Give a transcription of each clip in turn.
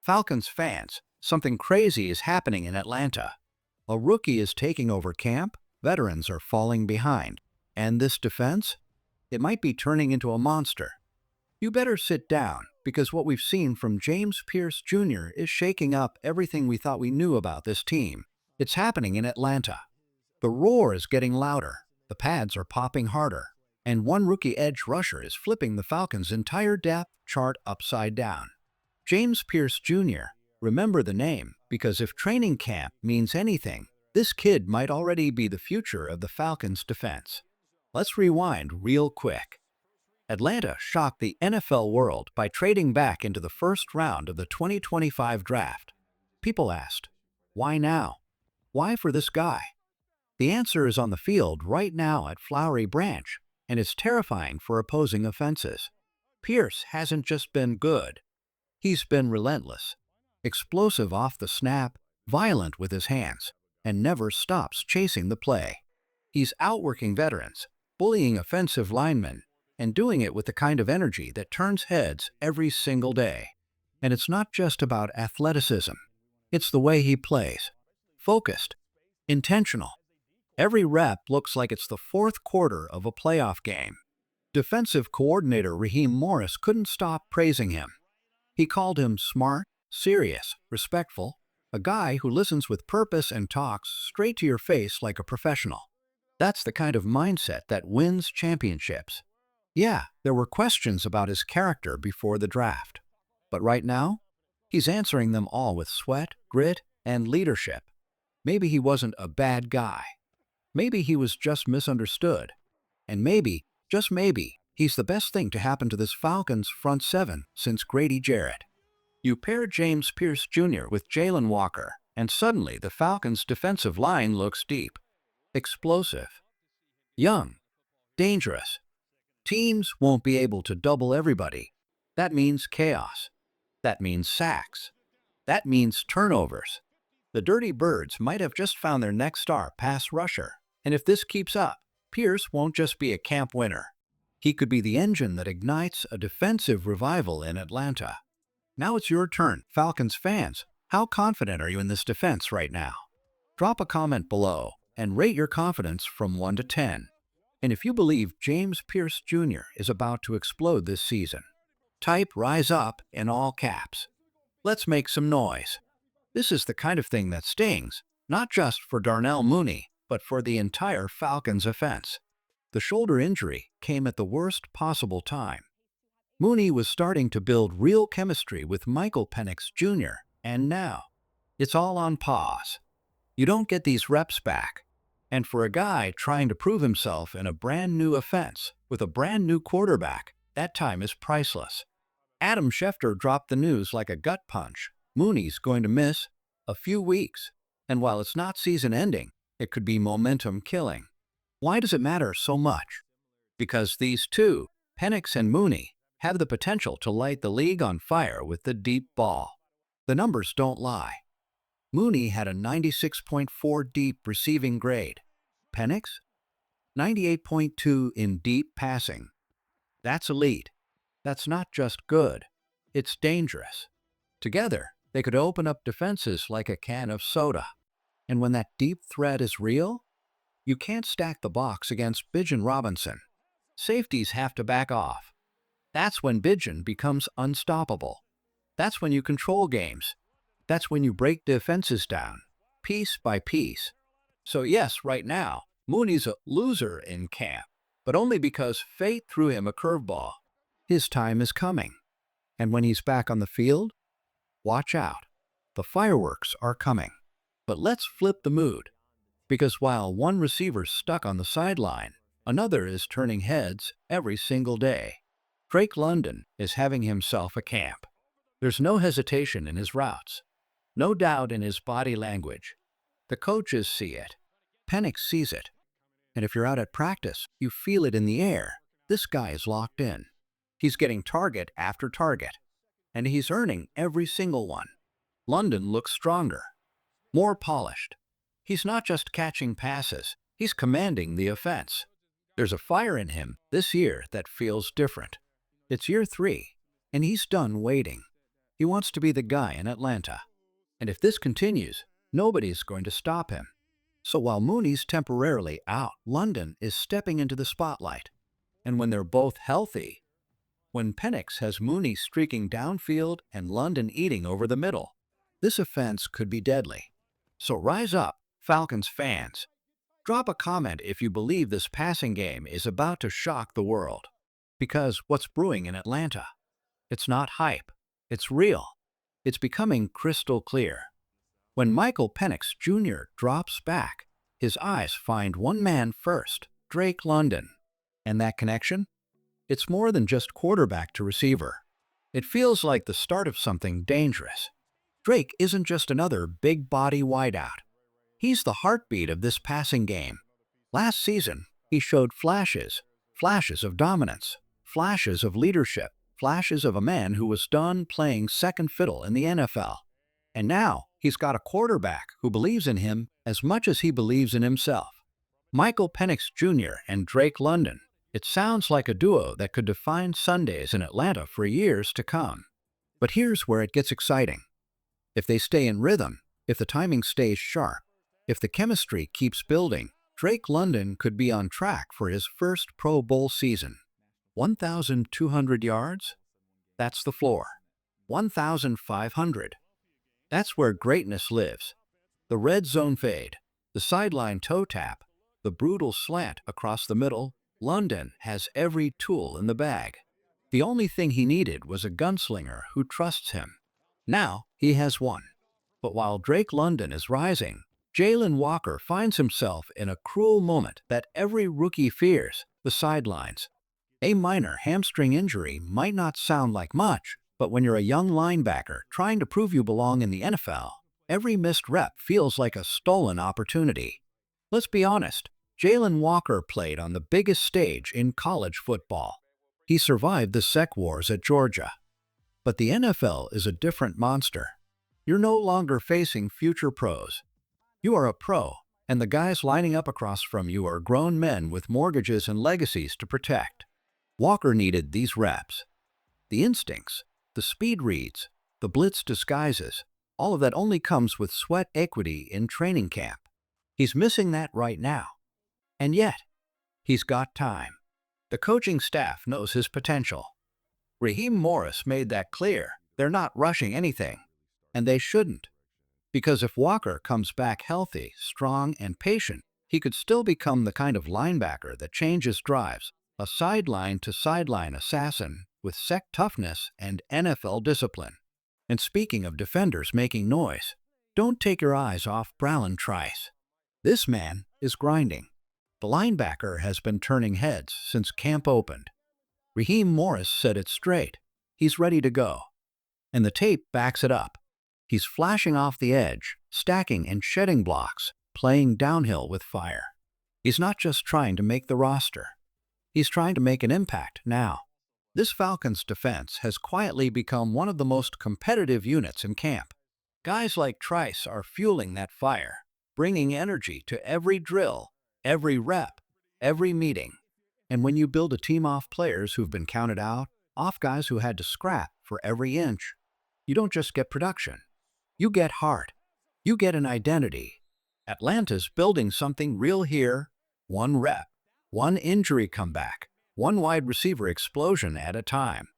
Falcons fans, something crazy is happening in Atlanta. A rookie is taking over camp, veterans are falling behind. And this defense? It might be turning into a monster. You better sit down, because what we've seen from James Pierce Jr. is shaking up everything we thought we knew about this team. It's happening in Atlanta. The roar is getting louder, the pads are popping harder, and one rookie edge rusher is flipping the Falcons' entire depth chart upside down. James Pierce Jr., remember the name, because if training camp means anything, this kid might already be the future of the Falcons' defense. Let's rewind real quick. Atlanta shocked the NFL world by trading back into the first round of the 2025 draft. People asked, why now? Why for this guy? The answer is on the field right now at Flowery Branch, and it's terrifying for opposing offenses. Pierce hasn't just been good. He's been relentless, explosive off the snap, violent with his hands, and never stops chasing the play. He's outworking veterans, bullying offensive linemen, and doing it with the kind of energy that turns heads every single day. And it's not just about athleticism. It's the way he plays. Focused, intentional. Every rep looks like it's the fourth quarter of a playoff game. Defensive coordinator Raheem Morris couldn't stop praising him. He called him smart, serious, respectful, a guy who listens with purpose and talks straight to your face like a professional. That's the kind of mindset that wins championships. Yeah, there were questions about his character before the draft. But right now, he's answering them all with sweat, grit, and leadership. Maybe he wasn't a bad guy. Maybe he was just misunderstood. And maybe, just maybe, he's the best thing to happen to this Falcons front seven since Grady Jarrett. You pair James Pierce Jr. with Jalen Walker, and suddenly the Falcons' defensive line looks deep, explosive, young, dangerous. Teams won't be able to double everybody. That means chaos. That means sacks. That means turnovers. The Dirty Birds might have just found their next star pass rusher. And if this keeps up, Pierce won't just be a camp winner. He could be the engine that ignites a defensive revival in Atlanta. Now it's your turn, Falcons fans. How confident are you in this defense right now? Drop a comment below and rate your confidence from 1 to 10. And if you believe James Pierce Jr. is about to explode this season, type "Rise Up" in all caps. Let's make some noise. This is the kind of thing that stings, not just for Darnell Mooney, but for the entire Falcons offense. The shoulder injury came at the worst possible time. Mooney was starting to build real chemistry with Michael Penix Jr., and now it's all on pause. You don't get these reps back. And for a guy trying to prove himself in a brand new offense with a brand new quarterback, that time is priceless. Adam Schefter dropped the news like a gut punch. Mooney's going to miss a few weeks. And while it's not season-ending, it could be momentum-killing. Why does it matter so much? Because these two, Penix and Mooney, have the potential to light the league on fire with the deep ball. The numbers don't lie. Mooney had a 96.4 deep receiving grade. Penix? 98.2 in deep passing. That's elite. That's not just good. It's dangerous. Together, they could open up defenses like a can of soda. And when that deep threat is real, you can't stack the box against Bijan Robinson. Safeties have to back off. That's when Bijan becomes unstoppable. That's when you control games. That's when you break defenses down, piece by piece. So yes, right now, Mooney's a loser in camp, but only because fate threw him a curveball. His time is coming. And when he's back on the field, watch out. The fireworks are coming. But let's flip the mood. Because while one receiver's stuck on the sideline, another is turning heads every single day. Drake London is having himself a camp. There's no hesitation in his routes. No doubt in his body language. The coaches see it. Penix sees it. And if you're out at practice, you feel it in the air. This guy is locked in. He's getting target after target. And he's earning every single one. London looks stronger, more polished. He's not just catching passes, he's commanding the offense. There's a fire in him this year that feels different. It's year 3, and he's done waiting. He wants to be the guy in Atlanta. And if this continues, nobody's going to stop him. So while Mooney's temporarily out, London is stepping into the spotlight. And when they're both healthy, when Penix has Mooney streaking downfield and London eating over the middle, this offense could be deadly. So rise up, Falcons fans. Drop a comment if you believe this passing game is about to shock the world. Because what's brewing in Atlanta? It's not hype. It's real. It's becoming crystal clear. When Michael Penix Jr. drops back, his eyes find one man first, Drake London. And that connection? It's more than just quarterback to receiver. It feels like the start of something dangerous. Drake isn't just another big-body wideout. He's the heartbeat of this passing game. Last season, he showed flashes of dominance, flashes of leadership, flashes of a man who was done playing second fiddle in the NFL. And now, he's got a quarterback who believes in him as much as he believes in himself. Michael Penix Jr. and Drake London. It sounds like a duo that could define Sundays in Atlanta for years to come. But here's where it gets exciting. If they stay in rhythm, if the timing stays sharp, if the chemistry keeps building, Drake London could be on track for his first Pro Bowl season. 1,200 yards? That's the floor. 1,500. That's where greatness lives. The red zone fade, the sideline toe tap, the brutal slant across the middle. London has every tool in the bag. The only thing he needed was a gunslinger who trusts him. Now he has one. But while Drake London is rising, Jalen Walker finds himself in a cruel moment that every rookie fears, the sidelines. A minor hamstring injury might not sound like much, but when you're a young linebacker trying to prove you belong in the NFL, every missed rep feels like a stolen opportunity. Let's be honest, Jalen Walker played on the biggest stage in college football. He survived the Sec Wars at Georgia. But the NFL is a different monster. You're no longer facing future pros. You are a pro, and the guys lining up across from you are grown men with mortgages and legacies to protect. Walker needed these reps. The instincts, the speed reads, the blitz disguises, all of that only comes with sweat equity in training camp. He's missing that right now. And yet, he's got time. The coaching staff knows his potential. Raheem Morris made that clear. They're not rushing anything. And they shouldn't. Because if Walker comes back healthy, strong, and patient, he could still become the kind of linebacker that changes drives, a sideline-to-sideline assassin with sec toughness and NFL discipline. And speaking of defenders making noise, don't take your eyes off Bralon Trice. This man is grinding. The linebacker has been turning heads since camp opened. Raheem Morris said it straight. He's ready to go. And the tape backs it up. He's flashing off the edge, stacking and shedding blocks, playing downhill with fire. He's not just trying to make the roster. He's trying to make an impact now. This Falcons defense has quietly become one of the most competitive units in camp. Guys like Trice are fueling that fire, bringing energy to every drill, every rep, every meeting. And when you build a team off players who've been counted out, off guys who had to scrap for every inch, you don't just get production. You get heart. You get an identity. Atlanta's building something real here, one rep, one injury comeback, one wide receiver explosion at a time.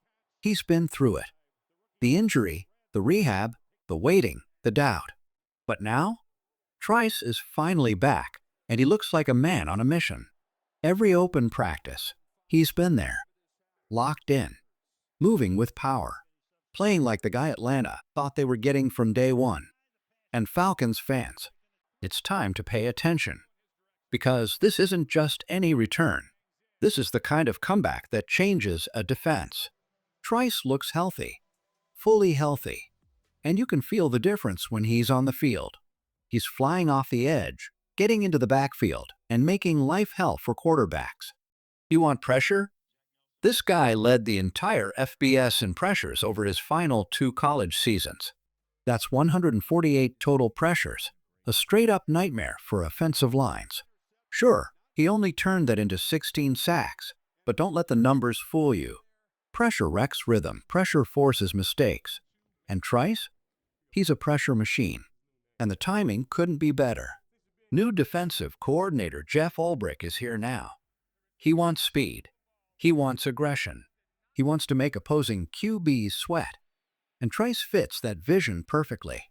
He's been through it. The injury, the rehab, the waiting, the doubt. But now, Trice is finally back, and he looks like a man on a mission. Every open practice, he's been there, locked in, moving with power, playing like the guy Atlanta thought they were getting from day one. And Falcons fans, it's time to pay attention. Because this isn't just any return. This is the kind of comeback that changes a defense. Trice looks healthy, fully healthy, and you can feel the difference when he's on the field. He's flying off the edge, getting into the backfield, and making life hell for quarterbacks. You want pressure? This guy led the entire FBS in pressures over his final 2 college seasons. That's 148 total pressures, a straight-up nightmare for offensive lines. Sure, he only turned that into 16 sacks, but don't let the numbers fool you. Pressure wrecks rhythm, pressure forces mistakes. And Trice? He's a pressure machine. And the timing couldn't be better. New defensive coordinator Jeff Ulbrich is here now. He wants speed. He wants aggression. He wants to make opposing QBs sweat. And Trice fits that vision perfectly.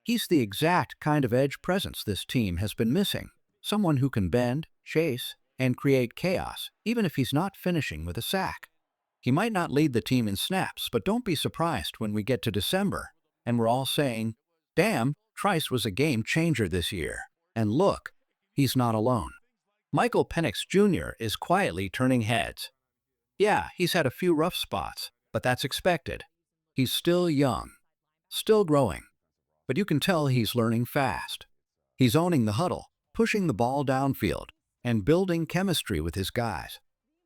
He's the exact kind of edge presence this team has been missing. Someone who can bend, chase, and create chaos, even if he's not finishing with a sack. He might not lead the team in snaps, but don't be surprised when we get to December, and we're all saying, damn, Trice was a game changer this year. And look, he's not alone. Michael Penix Jr. is quietly turning heads. Yeah, he's had a few rough spots, but that's expected. He's still young, still growing, but you can tell he's learning fast. He's owning the huddle, pushing the ball downfield, and building chemistry with his guys.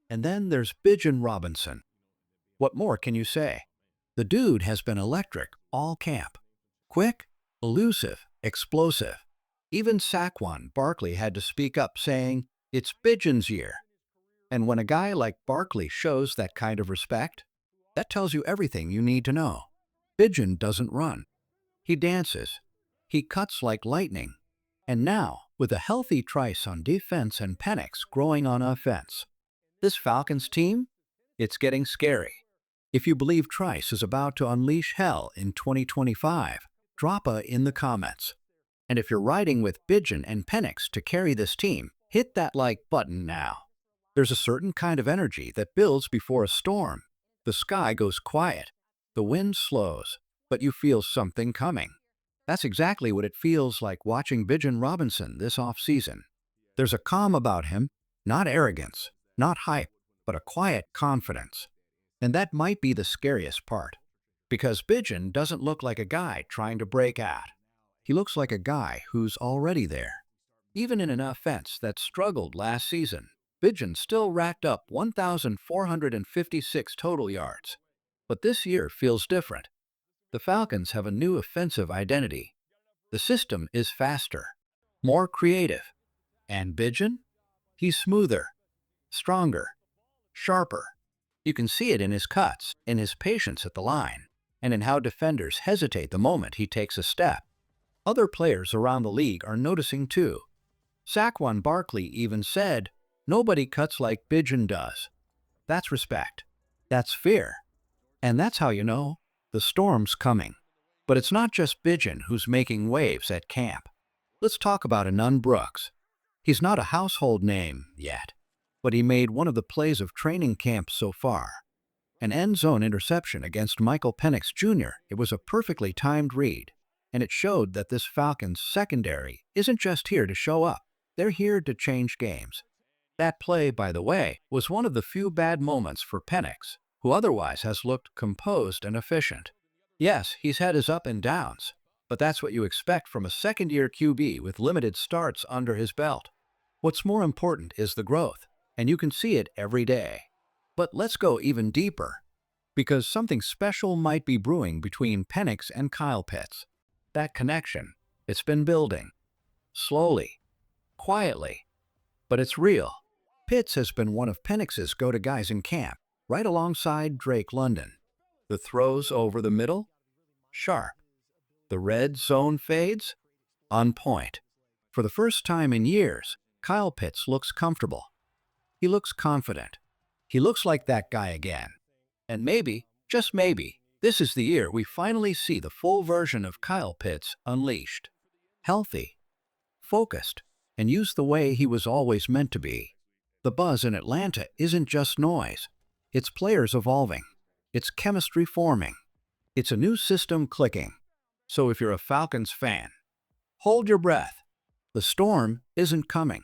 And then there's Bijan Robinson. What more can you say? The dude has been electric all camp. Quick, elusive, explosive. Even Saquon Barkley had to speak up saying, it's Bijan's year. And when a guy like Barkley shows that kind of respect, that tells you everything you need to know. Bijan doesn't run. He dances. He cuts like lightning. And now, with a healthy Trice on defense and Penix growing on offense, this Falcons team, it's getting scary. If you believe Trice is about to unleash hell in 2025, drop a in the comments. And if you're riding with Bijan and Penix to carry this team, hit that like button now. There's a certain kind of energy that builds before a storm. The sky goes quiet, the wind slows, but you feel something coming. That's exactly what it feels like watching Bijan Robinson this offseason. There's a calm about him, not arrogance, not hype, but a quiet confidence. And that might be the scariest part, because Bijan doesn't look like a guy trying to break out. He looks like a guy who's already there. Even in an offense that struggled last season, Bijan still racked up 1,456 total yards. But this year feels different. The Falcons have a new offensive identity. The system is faster, more creative. And Bijan? He's smoother, stronger, sharper. You can see it in his cuts, in his patience at the line, and in how defenders hesitate the moment he takes a step. Other players around the league are noticing too. Saquon Barkley even said, nobody cuts like Bijan does. That's respect. That's fear. And that's how you know the storm's coming. But it's not just Bijan who's making waves at camp. Let's talk about Anon Brooks. He's not a household name yet, but he made one of the plays of training camp so far. An end zone interception against Michael Penix Jr. It was a perfectly timed read, and it showed that this Falcons secondary isn't just here to show up. They're here to change games. That play, by the way, was one of the few bad moments for Penix, who otherwise has looked composed and efficient. Yes, he's had his up and downs, but that's what you expect from a second-year QB with limited starts under his belt. What's more important is the growth, and you can see it every day. But let's go even deeper, because something special might be brewing between Penix and Kyle Pitts. That connection, it's been building. Slowly, quietly, but it's real. Pitts has been one of Penix's go-to guys in camp, right alongside Drake London. The throws over the middle? Sharp. The red zone fades? On point. For the first time in years, Kyle Pitts looks comfortable. He looks confident. He looks like that guy again. And maybe, just maybe, this is the year we finally see the full version of Kyle Pitts unleashed. Healthy, focused, and used the way he was always meant to be. The buzz in Atlanta isn't just noise. It's players evolving. It's chemistry forming. It's a new system clicking. So if you're a Falcons fan, hold your breath. The storm isn't coming.